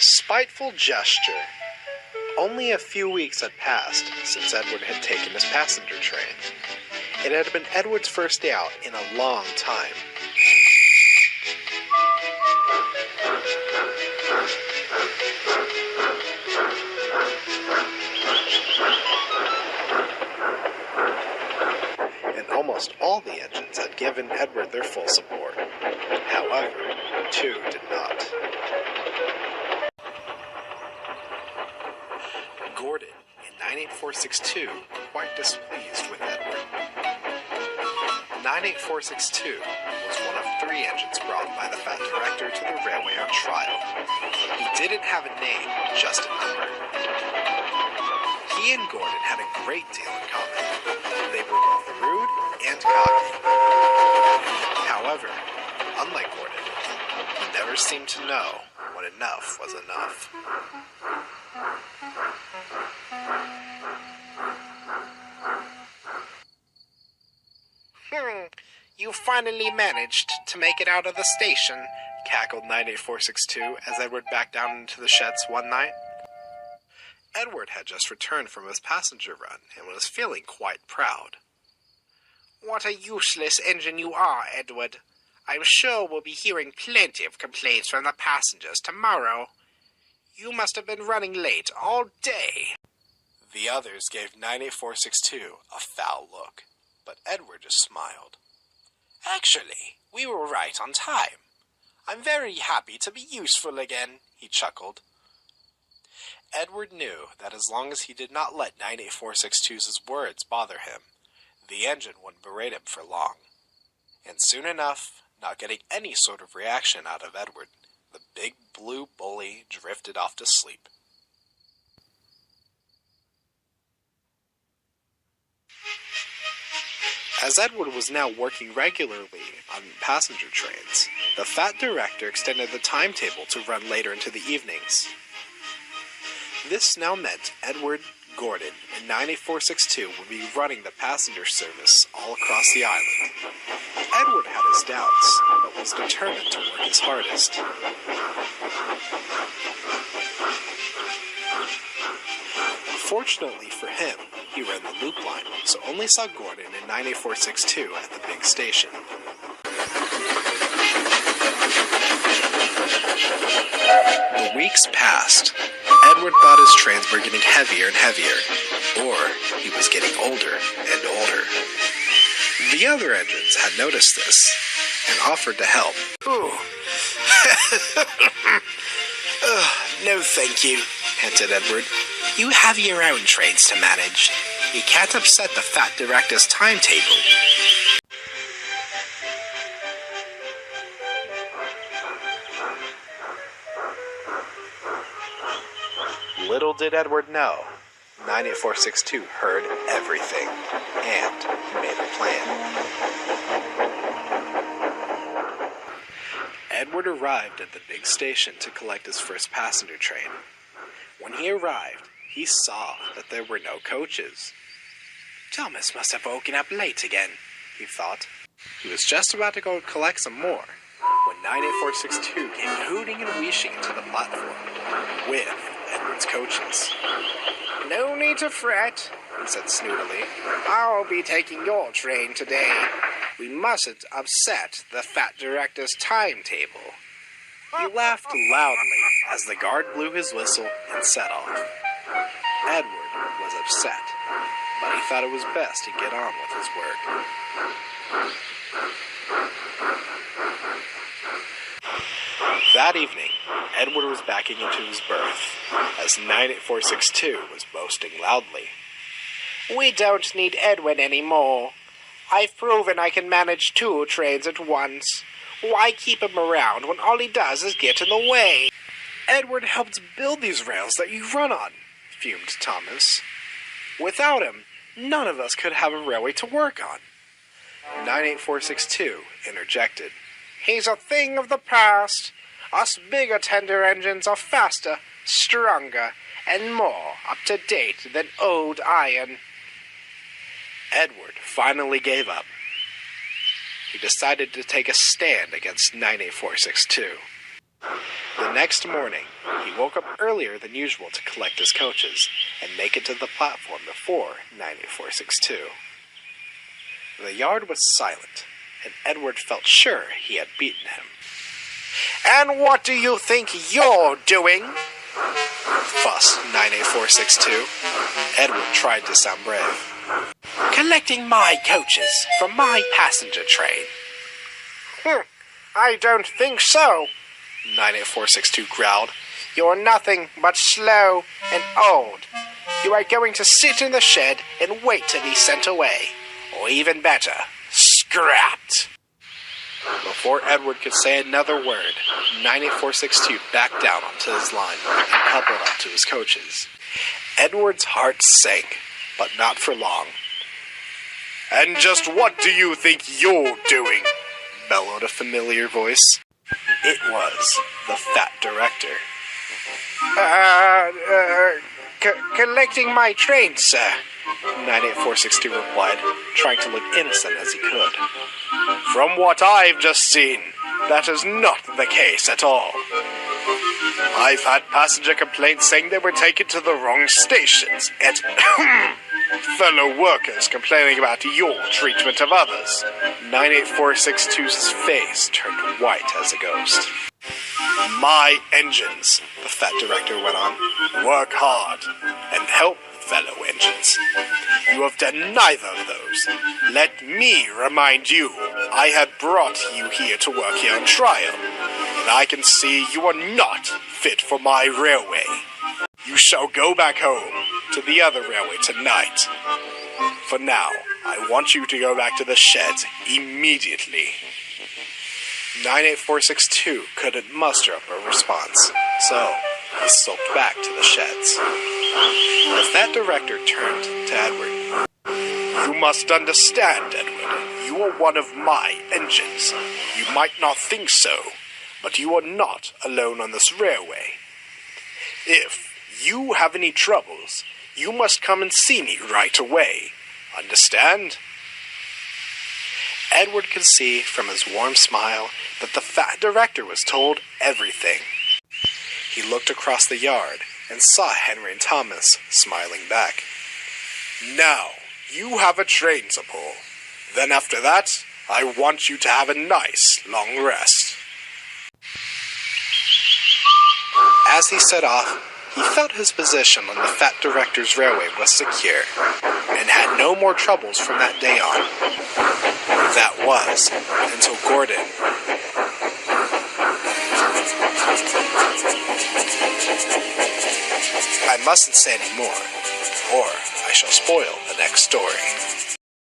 Spiteful gesture. Only a few weeks had passed since Edward had taken his passenger train. It had been Edward's first day out in a long time. And almost all the engines had given Edward their full support. However, two did not. Gordon in 98462 were quite displeased with Edward. 98462 was one of 3 engines brought by the Fat Director to the railway on trial. He didn't have a name, just a number. He and Gordon had a great deal in common. They were both rude and cocky. However, unlike Gordon, he never seemed to know when enough was enough. You finally managed to make it out of the station, cackled 98462 as Edward backed down into the sheds one night. Edward had just returned from his passenger run and was feeling quite proud. What a useless engine you are, Edward. I'm sure we'll be hearing plenty of complaints from the passengers tomorrow. You must have been running late all day. The others gave 98462 a foul look, but Edward just smiled. Actually, we were right on time. I'm very happy to be useful again, he chuckled. Edward knew that as long as he did not let 98462's words bother him, the engine wouldn't berate him for long. And soon enough, not getting any sort of reaction out of Edward, the big blue bully drifted off to sleep. As Edward was now working regularly on passenger trains, the Fat Director extended the timetable to run later into the evenings. This now meant Edward, Gordon, and 98462 would be running the passenger service all across the island. Edward had his doubts, but was determined to work his hardest. Fortunately for him, he ran the loop line, so only saw Gordon and 98462 at the big station. The weeks passed. Edward thought his trains were getting heavier and heavier, or he was getting older and older. The other engines had noticed this and offered to help. Ooh. No thank you, panted Edward. You have your own trains to manage. You can't upset the Fat Director's timetable. Little did Edward know, 98462 heard everything and made a plan. Edward arrived at the big station to collect his first passenger train. When he arrived, he saw that there were no coaches. Thomas must have woken up late again, he thought. He was just about to go collect some more when 98462 came hooting and wheeshing into the platform with Edward's coaches. No need to fret, he said snootily. I'll be taking your train today. We mustn't upset the Fat Director's timetable. He laughed loudly as the guard blew his whistle and set off. Edward was upset, but he thought it was best to get on with his work. That evening, Edward was backing into his berth, as 98462 was boasting loudly. We don't need Edward anymore. I've proven I can manage 2 trains at once. Why keep him around when all he does is get in the way? Edward helped build these rails that you run on, fumed Thomas. Without him, none of us could have a railway to work on. 98462 interjected. He's a thing of the past. Us bigger tender engines are faster, stronger, and more up-to-date than old iron. Edward finally gave up. He decided to take a stand against 98462. The next morning, he woke up earlier than usual to collect his coaches and make it to the platform before 98462. The yard was silent, and Edward felt sure he had beaten him. "And what do you think you're doing?" fussed 98462. Edward tried to sound brave. "Collecting my coaches from my passenger train." "I don't think so," 98462 growled. "You're nothing but slow and old. You are going to sit in the shed and wait to be sent away. Or even better, scrapped." Before Edward could say another word, 98462 backed down onto his line and coupled up to his coaches. Edward's heart sank, but not for long. "And just what do you think you're doing?" bellowed a familiar voice. It was the fat director. Collecting my train, sir," 98462 replied, trying to look innocent as he could. "From what I've just seen, that is not the case at all. I've had passenger complaints saying they were taken to the wrong stations, and fellow workers complaining about your treatment of others." 98462's face turned white as a ghost. "My engines," the fat director went on, "work hard and help fellow engines. You have done neither of those. Let me remind you, I had brought you here to work here on trial, and I can see you are not fit for my railway. You shall go back home to the other railway tonight. For now, I want you to go back to the sheds immediately." 98462 couldn't muster up a response, so he sulked back to the sheds. The fat director turned to Edward. "You must understand, Edward, you are one of my engines. You might not think so, but you are not alone on this railway. If you have any troubles, you must come and see me right away. Understand?" Edward could see from his warm smile that the fat director was told everything. He looked across the yard and saw Henry and Thomas smiling back. "Now, you have a train to pull. Then after that, I want you to have a nice long rest." As he set off, he felt his position on the fat director's railway was secure, and had no more troubles from that day on. That was until Gordon. I mustn't say any more, or I shall spoil the next story.